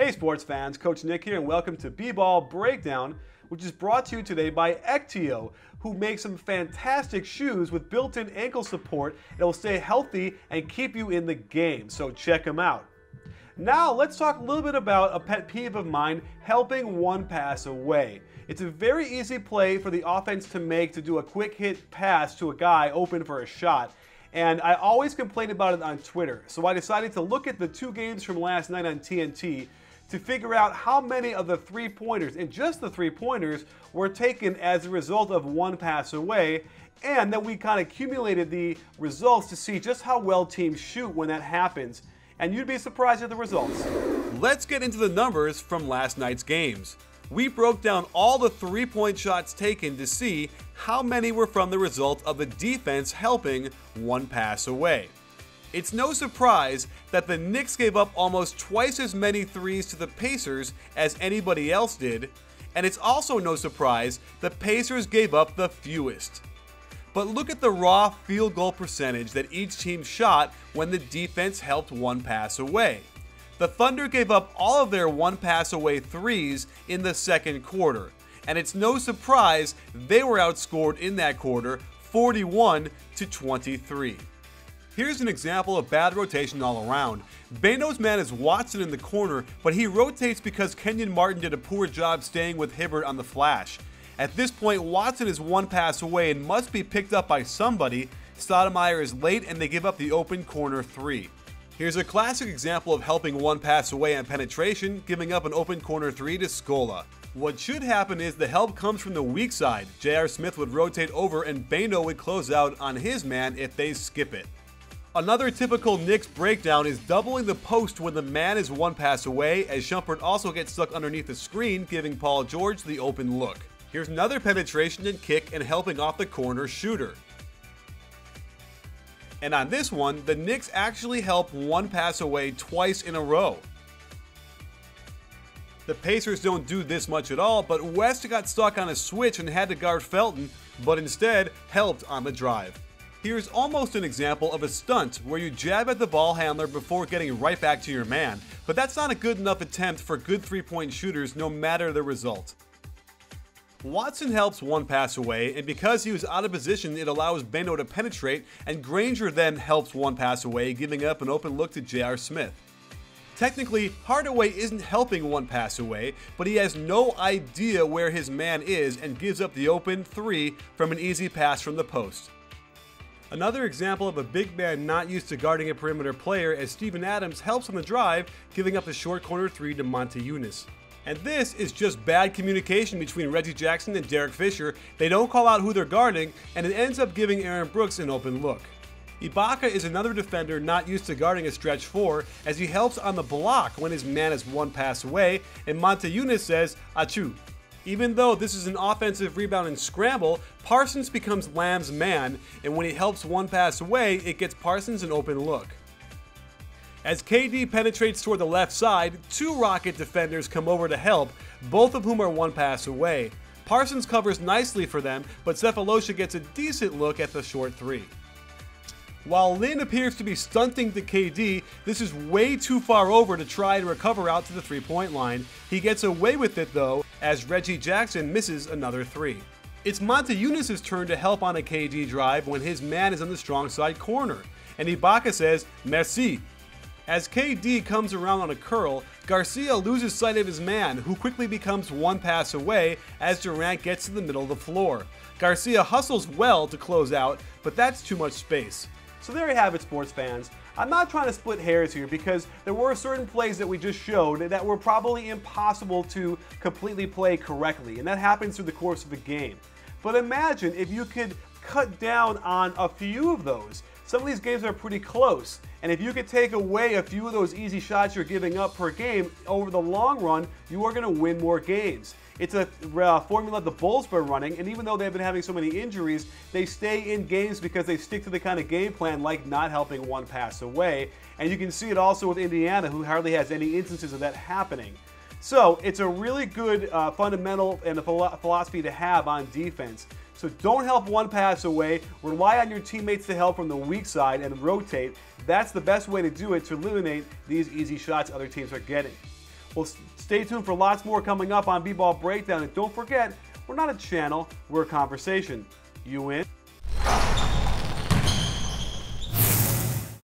Hey sports fans, Coach Nick here and welcome to B-Ball Breakdown, which is brought to you today by Ectio, who makes some fantastic shoes with built-in ankle support that will stay healthy and keep you in the game, so check them out. Now let's talk a little bit about a pet peeve of mine, helping one pass away. It's a very easy play for the offense to make to do a quick hit pass to a guy open for a shot. And I always complain about it on Twitter, so I decided to look at the two games from last night on TNT to figure out how many of the three-pointers, and just the three-pointers, were taken as a result of one pass away, and then we kind of accumulated the results to see just how well teams shoot when that happens. And you'd be surprised at the results. Let's get into the numbers from last night's games. We broke down all the three-point shots taken to see how many were from the result of the defense helping one pass away. It's no surprise that the Knicks gave up almost twice as many threes to the Pacers as anybody else did, and it's also no surprise the Pacers gave up the fewest. But look at the raw field goal percentage that each team shot when the defense helped one pass away. The Thunder gave up all of their one pass away threes in the second quarter, and it's no surprise they were outscored in that quarter 41-23. Here's an example of bad rotation all around. Beno's man is Watson in the corner, but he rotates because Kenyon Martin did a poor job staying with Hibbert on the flash. At this point, Watson is one pass away and must be picked up by somebody. Stoudemire is late and they give up the open corner three. Here's a classic example of helping one pass away on penetration, giving up an open corner three to Scola. What should happen is the help comes from the weak side. J.R. Smith would rotate over and Beno would close out on his man if they skip it. Another typical Knicks breakdown is doubling the post when the man is one pass away, as Shumpert also gets stuck underneath the screen, giving Paul George the open look. Here's another penetration and kick and helping off the corner shooter. And on this one, the Knicks actually help one pass away twice in a row. The Pacers don't do this much at all, but West got stuck on a switch and had to guard Felton, but instead helped on the drive. Here's almost an example of a stunt where you jab at the ball handler before getting right back to your man, but that's not a good enough attempt for good three-point shooters no matter the result. Watson helps one pass away, and because he was out of position, it allows Beno to penetrate, and Granger then helps one pass away, giving up an open look to J.R. Smith. Technically, Hardaway isn't helping one pass away, but he has no idea where his man is and gives up the open three from an easy pass from the post. Another example of a big man not used to guarding a perimeter player, as Steven Adams helps on the drive, giving up the short corner three to Monte Unis. And this is just bad communication between Reggie Jackson and Derek Fisher. They don't call out who they're guarding, and it ends up giving Aaron Brooks an open look. Ibaka is another defender not used to guarding a stretch four, as he helps on the block when his man is one pass away, and Monte Unis says, "Achoo." Even though this is an offensive rebound and scramble, Parsons becomes Lamb's man, and when he helps one pass away, it gets Parsons an open look. As KD penetrates toward the left side, two Rocket defenders come over to help, both of whom are one pass away. Parsons covers nicely for them, but Sefolosha gets a decent look at the short three. While Lin appears to be stunting to KD, this is way too far over to try and recover out to the three-point line. He gets away with it though, as Reggie Jackson misses another three. It's Monte Unis' turn to help on a KD drive when his man is on the strong side corner, and Ibaka says, "Merci." As KD comes around on a curl, Garcia loses sight of his man, who quickly becomes one pass away as Durant gets to the middle of the floor. Garcia hustles well to close out, but that's too much space. So there you have it, sports fans. I'm not trying to split hairs here because there were certain plays that we just showed that were probably impossible to completely play correctly, and that happens through the course of the game. But imagine if you could cut down on a few of those. Some of these games are pretty close, and if you could take away a few of those easy shots you're giving up per game, over the long run, you are going to win more games. It's a formula the Bulls have been running, and even though they've been having so many injuries, they stay in games because they stick to the kind of game plan like not helping one pass away. And you can see it also with Indiana, who hardly has any instances of that happening. So it's a really good fundamental and a philosophy to have on defense. So don't help one pass away. Rely on your teammates to help from the weak side and rotate. That's the best way to do it to eliminate these easy shots other teams are getting. Well, stay tuned for lots more coming up on B-Ball Breakdown. And don't forget, we're not a channel, we're a conversation. You in?